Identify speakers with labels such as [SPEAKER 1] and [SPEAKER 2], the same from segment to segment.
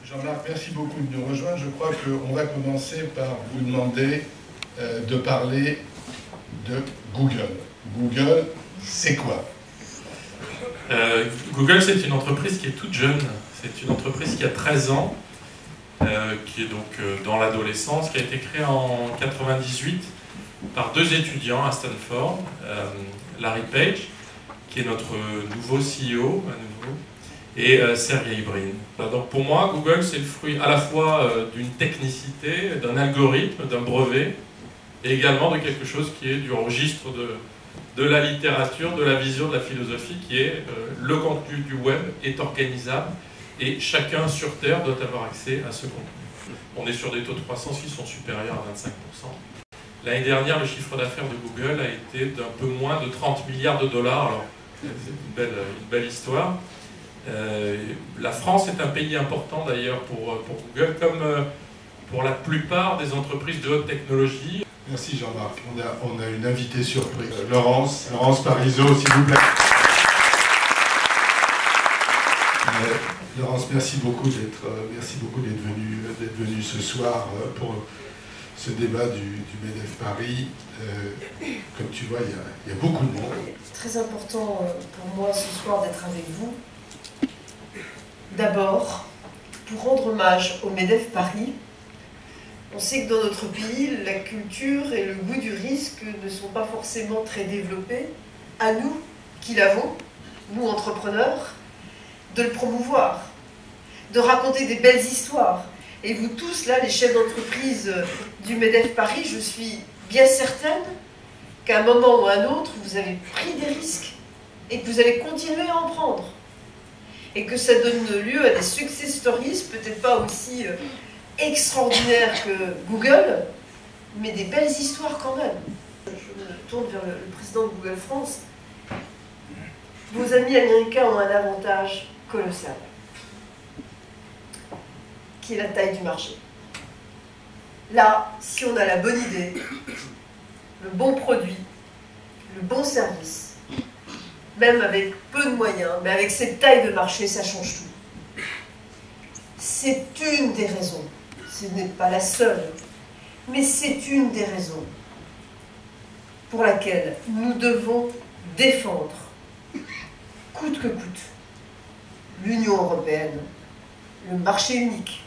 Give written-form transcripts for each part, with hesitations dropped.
[SPEAKER 1] Jean-Marc, merci beaucoup de nous rejoindre. Je crois qu'on va commencer par vous demander de parler de Google. Google, c'est quoi?
[SPEAKER 2] Google, c'est une entreprise qui est toute jeune. C'est une entreprise qui a 13 ans, qui est donc dans l'adolescence, qui a été créée en 98 par deux étudiants à Stanford, Larry Page, qui est notre nouveau CEO, à nouveau, et Sergey Brin. Donc pour moi, Google, c'est le fruit à la fois d'une technicité, d'un algorithme, d'un brevet, et également de quelque chose qui est du registre de la littérature, de la vision, de la philosophie, qui est le contenu du web est organisable et chacun sur Terre doit avoir accès à ce contenu. On est sur des taux de croissance qui sont supérieurs à 25%. L'année dernière, le chiffre d'affaires de Google a été d'un peu moins de 30 milliards de dollars. Alors, c'est une belle histoire. La France est un pays important d'ailleurs pour Google, comme pour la plupart des entreprises de haute technologie.
[SPEAKER 1] Merci Jean-Marc. On a une invitée surprise. Laurence Parisot, s'il vous plaît. Laurence, merci beaucoup d'être venue ce soir pour ce débat du MEDEF Paris. Comme tu vois, il y a beaucoup de monde.
[SPEAKER 3] C'est très important pour moi ce soir d'être avec vous. D'abord, pour rendre hommage au MEDEF Paris. On sait que dans notre pays, la culture et le goût du risque ne sont pas forcément très développés. À nous, qui l'avons, nous entrepreneurs, de le promouvoir, de raconter des belles histoires. Et vous tous, là, les chefs d'entreprise du MEDEF Paris, je suis bien certaine qu'à un moment ou à un autre, vous avez pris des risques et que vous allez continuer à en prendre. Et que ça donne lieu à des success stories, peut-être pas aussi extraordinaires que Google, mais des belles histoires quand même. Je me tourne vers le président de Google France. Vos amis américains ont un avantage colossal, qui est la taille du marché. Là, si on a la bonne idée, le bon produit, le bon service, même avec peu de moyens, mais avec cette taille de marché, ça change tout. C'est une des raisons, ce n'est pas la seule, mais c'est une des raisons pour laquelle nous devons défendre, coûte que coûte, l'Union européenne, le marché unique,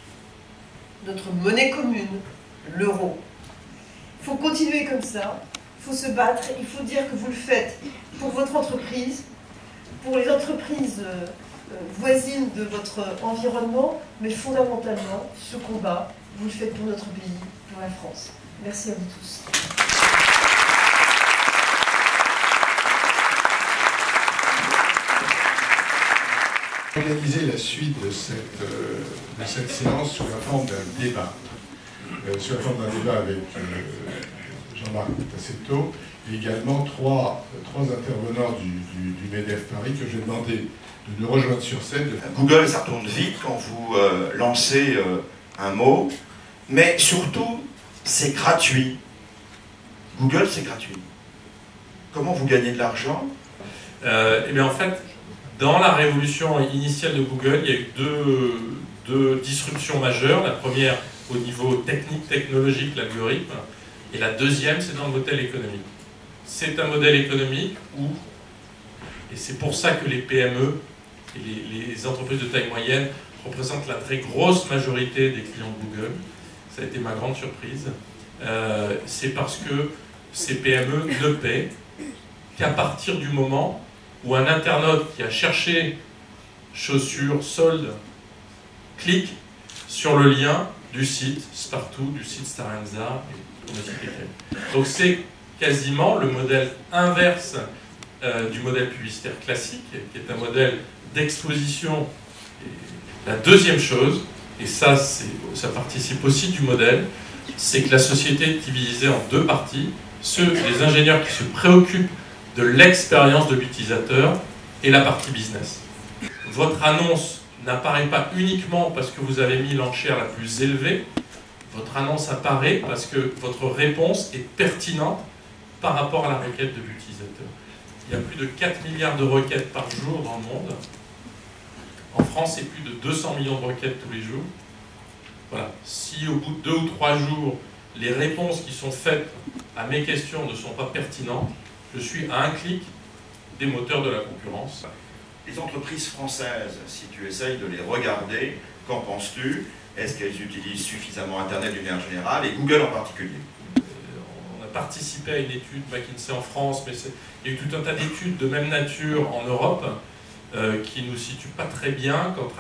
[SPEAKER 3] notre monnaie commune, l'euro. Il faut continuer comme ça, il faut se battre, il faut dire que vous le faites pour votre entreprise, pour les entreprises voisines de votre environnement, mais fondamentalement, ce combat, vous le faites pour notre pays, pour la France. Merci à vous tous.
[SPEAKER 1] Organiser la suite de cette séance sous la forme d'un débat. Sous la forme d'un débat avec Jean-Marc Tassetto et également trois intervenants du MEDEF Paris que j'ai demandé de nous rejoindre sur scène.
[SPEAKER 4] Google, ça tourne vite quand vous lancez un mot, mais surtout, c'est gratuit. Google, c'est gratuit. Comment vous gagnez de l'argent?
[SPEAKER 2] Eh bien en fait, dans la révolution initiale de Google, il y a eu deux disruptions majeures. La première au niveau technique, technologique, l'algorithme, et la deuxième, c'est dans le modèle économique. C'est un modèle économique où, et c'est pour ça que les PME et les entreprises de taille moyenne représentent la très grosse majorité des clients de Google, ça a été ma grande surprise, c'est parce que ces PME ne paient qu'à partir du moment où un internaute qui a cherché chaussures, soldes, clique sur le lien du site Spartoo, du site Starenza, et pour ne citer que. Donc c'est quasiment le modèle inverse du modèle publicitaire classique, qui est un modèle d'exposition. La deuxième chose, et ça participe aussi du modèle, c'est que la société est divisée en deux parties. Les ingénieurs qui se préoccupent de l'expérience de l'utilisateur et la partie business. Votre annonce n'apparaît pas uniquement parce que vous avez mis l'enchère la plus élevée, votre annonce apparaît parce que votre réponse est pertinente par rapport à la requête de l'utilisateur. Il y a plus de 4 milliards de requêtes par jour dans le monde. En France, c'est plus de 200 millions de requêtes tous les jours. Voilà. Si au bout de 2 ou 3 jours, les réponses qui sont faites à mes questions ne sont pas pertinentes, je suis à un clic des moteurs de la concurrence.
[SPEAKER 4] Les entreprises françaises, si tu essayes de les regarder, qu'en penses-tu? Est-ce qu'elles utilisent suffisamment Internet d'une manière générale, et Google en particulier?
[SPEAKER 2] On a participé à une étude McKinsey en France, mais il y a eu tout un tas d'études de même nature en Europe qui ne nous situent pas très bien quant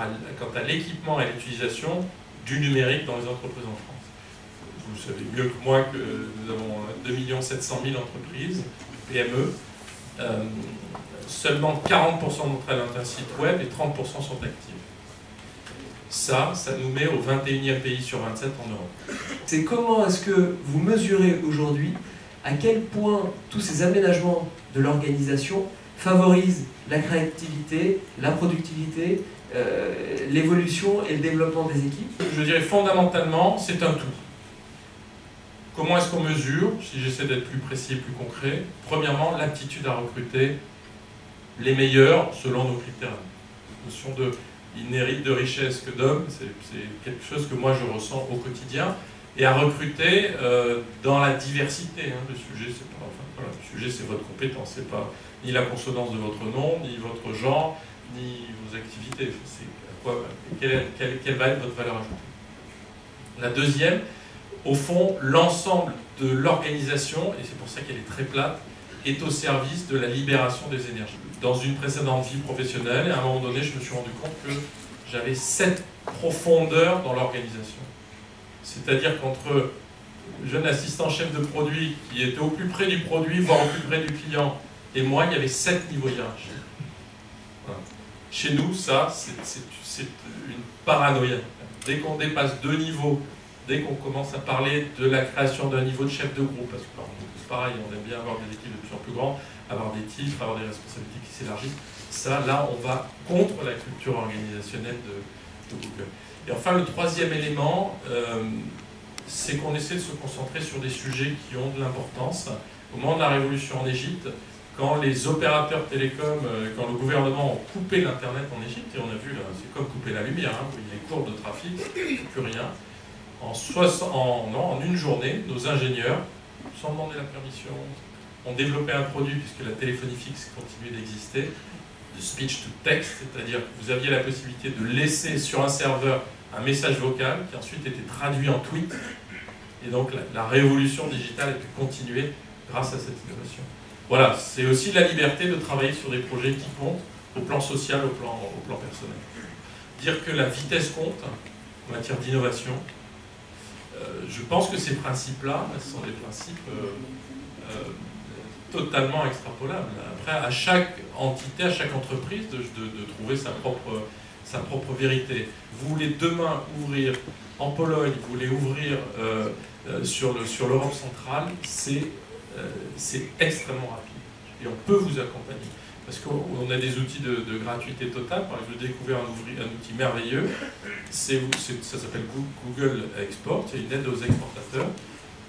[SPEAKER 2] à l'équipement et l'utilisation du numérique dans les entreprises en France. Vous savez mieux que moi que nous avons 2 700 000 entreprises, PME. Seulement 40% d'entre elles ont un site web et 30% sont actives. Ça nous met au 21e pays sur 27 en Europe.
[SPEAKER 5] C'est comment est-ce que vous mesurez aujourd'hui à quel point tous ces aménagements de l'organisation favorisent la créativité, la productivité, l'évolution et le développement des équipes?
[SPEAKER 2] Je dirais fondamentalement, c'est un tout. Comment est-ce qu'on mesure, si j'essaie d'être plus précis et plus concret? Premièrement, l'aptitude à recruter les meilleurs selon nos critères. La notion de il n'hérite de richesse que d'hommes, c'est quelque chose que moi je ressens au quotidien. Et à recruter dans la diversité. Le sujet, c'est pas, voilà, le sujet, c'est votre compétence, c'est pas ni la consonance de votre nom, ni votre genre, ni vos activités. Quelle va être votre valeur ajoutée? La deuxième, au fond, l'ensemble de l'organisation, et c'est pour ça qu'elle est très plate, est au service de la libération des énergies. Dans une précédente vie professionnelle, à un moment donné, je me suis rendu compte que j'avais 7 profondeurs dans l'organisation. C'est-à-dire qu'entre le jeune assistant chef de produit qui était au plus près du produit, voire au plus près du client, et moi, il y avait 7 niveaux hiérarchiques. Voilà. Chez nous, ça, c'est une paranoïa. Dès qu'on dépasse 2 niveaux, dès qu'on commence à parler de la création d'un niveau de chef de groupe, parce que c'est pareil, on aime bien avoir des équipes de plus en plus grandes, avoir des titres, avoir des responsabilités qui s'élargissent, ça, là, on va contre la culture organisationnelle de Google. Et enfin, le troisième élément, c'est qu'on essaie de se concentrer sur des sujets qui ont de l'importance. Au moment de la révolution en Égypte, quand les opérateurs télécoms, quand le gouvernement a coupé l'Internet en Égypte, et on a vu, c'est comme couper la lumière, hein, il y a les courbes de trafic, plus rien. En une journée, nos ingénieurs, sans demander la permission, ont développé un produit, puisque la téléphonie fixe continuait d'exister, de speech to text, c'est-à-dire que vous aviez la possibilité de laisser sur un serveur un message vocal qui ensuite était traduit en tweet. Et donc la révolution digitale a pu continuer grâce à cette innovation. Voilà, c'est aussi la liberté de travailler sur des projets qui comptent au plan social, au plan personnel. Dire que la vitesse compte en matière d'innovation, je pense que ces principes-là, ce sont des principes totalement extrapolables. Après, à chaque entité, à chaque entreprise, de trouver sa propre vérité. Vous voulez demain ouvrir en Pologne, vous voulez ouvrir sur l'Europe centrale, c'est extrêmement rapide. Et on peut vous accompagner. Parce qu'on a des outils de gratuité totale. Par exemple, j'ai découvert un outil merveilleux. Ça s'appelle Google Export. C'est une aide aux exportateurs.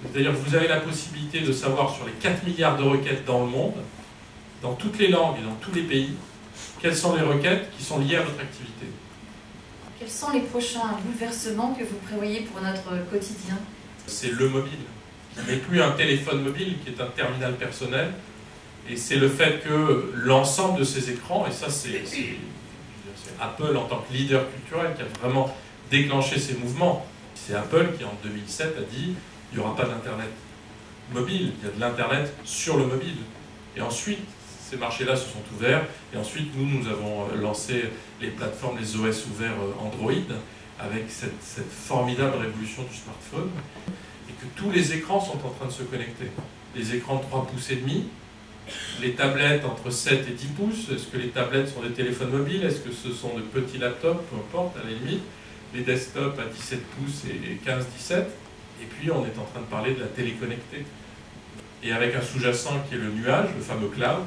[SPEAKER 2] C'est-à-dire que vous avez la possibilité de savoir sur les 4 milliards de requêtes dans le monde, dans toutes les langues et dans tous les pays, quelles sont les requêtes qui sont liées à votre activité.
[SPEAKER 6] Quels sont les prochains bouleversements que vous prévoyez pour notre quotidien?
[SPEAKER 2] C'est le mobile. Ce n'est plus un téléphone mobile qui est un terminal personnel. Et c'est le fait que l'ensemble de ces écrans, et ça c'est Apple en tant que leader culturel qui a vraiment déclenché ces mouvements. C'est Apple qui en 2007 a dit il n'y aura pas d'Internet mobile, il y a de l'Internet sur le mobile. Et ensuite, ces marchés-là se sont ouverts, et ensuite nous avons lancé les plateformes, les OS ouverts Android, avec cette formidable révolution du smartphone, et que tous les écrans sont en train de se connecter. Les écrans de 3,5 pouces, les tablettes entre 7 et 10 pouces, est-ce que les tablettes sont des téléphones mobiles, est-ce que ce sont de petits laptops, peu importe, à la limite, les desktops à 17 pouces et 15-17, et puis on est en train de parler de la télé connectée. Et avec un sous-jacent qui est le nuage, le fameux cloud,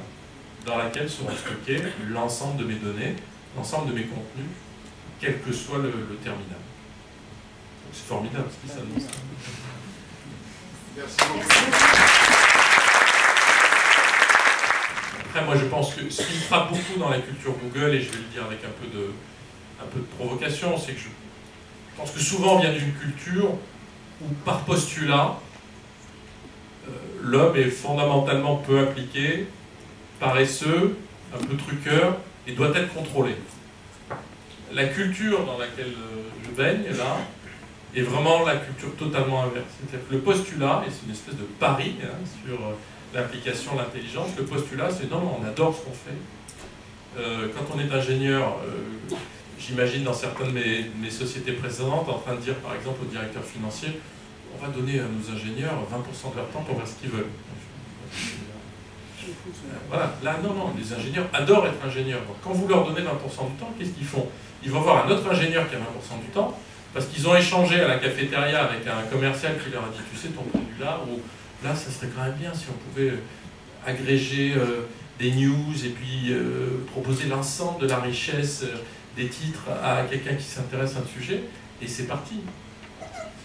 [SPEAKER 2] dans laquelle seront stockés l'ensemble de mes données, l'ensemble de mes contenus, quel que soit le terminal. C'est formidable ce qui s'annonce.
[SPEAKER 1] Merci beaucoup.
[SPEAKER 2] Après, moi je pense que ce qui me frappe beaucoup dans la culture Google, et je vais le dire avec un peu de provocation, c'est que je pense que souvent on vient d'une culture où par postulat, l'homme est fondamentalement peu appliqué, paresseux, un peu truqueur, et doit être contrôlé. La culture dans laquelle je baigne, là, est vraiment la culture totalement inverse. C'est-à-dire que le postulat, et c'est une espèce de pari sur l'application de l'intelligence, le postulat, c'est non, on adore ce qu'on fait. Quand on est ingénieur, j'imagine dans certaines de mes sociétés précédentes, en train de dire par exemple au directeur financier, on va donner à nos ingénieurs 20% de leur temps pour faire ce qu'ils veulent. Voilà, là non, les ingénieurs adorent être ingénieurs. Donc, quand vous leur donnez 20% du temps, qu'est-ce qu'ils font? Ils vont voir un autre ingénieur qui a 20% du temps, parce qu'ils ont échangé à la cafétéria avec un commercial qui leur a dit, tu sais, ton produit là, ou là, ça serait quand même bien si on pouvait agréger des news et puis proposer l'ensemble de la richesse des titres à quelqu'un qui s'intéresse à un sujet, et c'est parti.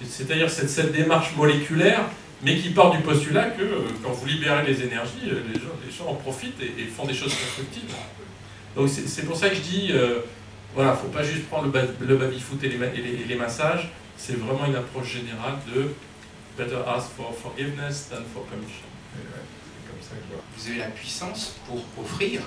[SPEAKER 2] C'est-à-dire cette démarche moléculaire, mais qui part du postulat que quand vous libérez les énergies, les gens en profitent et font des choses constructives. Donc c'est pour ça que je dis, voilà, il ne faut pas juste prendre le baby-foot et les massages, c'est vraiment une approche générale de better ask for forgiveness than for permission.
[SPEAKER 7] Vous avez la puissance pour offrir,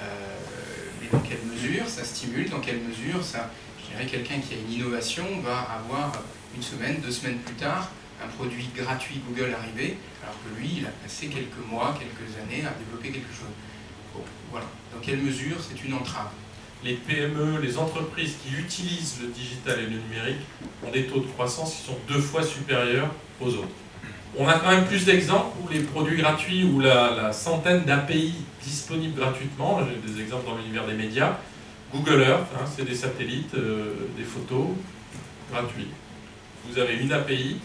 [SPEAKER 7] mais dans quelle mesure ça stimule, dans quelle mesure ça, je dirais, quelqu'un qui a une innovation va avoir une semaine, 2 semaines plus tard, un produit gratuit Google arrivé, alors que lui, il a passé quelques mois, quelques années à développer quelque chose. Bon, voilà. Dans quelle mesure c'est une entrave?
[SPEAKER 2] Les PME, les entreprises qui utilisent le digital et le numérique ont des taux de croissance qui sont 2 fois supérieurs aux autres. On a quand même plus d'exemples où les produits gratuits, ou la centaine d'API disponibles gratuitement, j'ai des exemples dans l'univers des médias, Google Earth, c'est des satellites, des photos gratuits. Vous avez une API,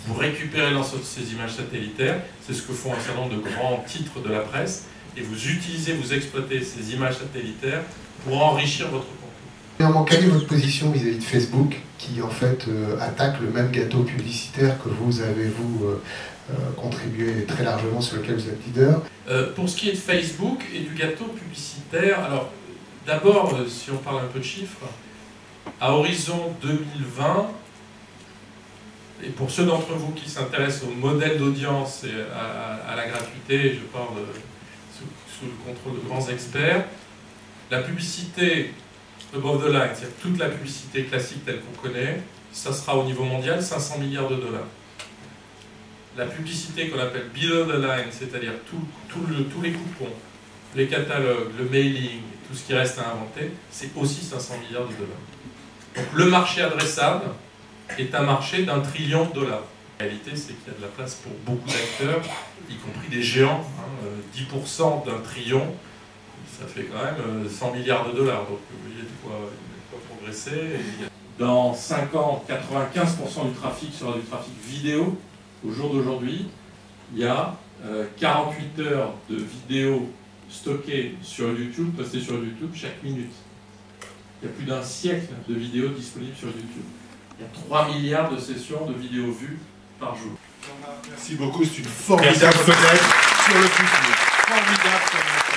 [SPEAKER 2] vous récupérez l'ensemble de ces images satellitaires, c'est ce que font un certain nombre de grands titres de la presse, et vous utilisez, vous exploitez ces images satellitaires pour enrichir votre contenu.
[SPEAKER 8] Néanmoins, quelle est votre position vis-à-vis de Facebook, qui en fait attaque le même gâteau publicitaire que vous avez, contribué très largement, sur lequel vous êtes leader?
[SPEAKER 2] Pour ce qui est de Facebook et du gâteau publicitaire, alors d'abord, si on parle un peu de chiffres, à horizon 2020, et pour ceux d'entre vous qui s'intéressent au modèle d'audience et à la gratuité, je parle sous le contrôle de grands experts, la publicité above the line, c'est-à-dire toute la publicité classique telle qu'on connaît, ça sera au niveau mondial 500 milliards de dollars. La publicité qu'on appelle below the line, c'est-à-dire tous les coupons, les catalogues, le mailing, tout ce qui reste à inventer, c'est aussi 500 milliards de dollars. Donc le marché adressable est un marché d'1 trillion de dollars. La réalité, c'est qu'il y a de la place pour beaucoup d'acteurs, y compris des géants. 10% d'1 trillion, ça fait quand même 100 milliards de dollars. Donc vous voyez de quoi progresser. Dans 5 ans, 95% du trafic sera du trafic vidéo. Au jour d'aujourd'hui, il y a 48 heures de vidéos stockées sur YouTube, postées sur YouTube chaque minute. Il y a plus d'1 siècle de vidéos disponibles sur YouTube. Il y a 3 milliards de sessions de vidéos vues par jour.
[SPEAKER 1] Merci beaucoup, c'est une formidable fenêtre sur le futur. Formidable fenêtre.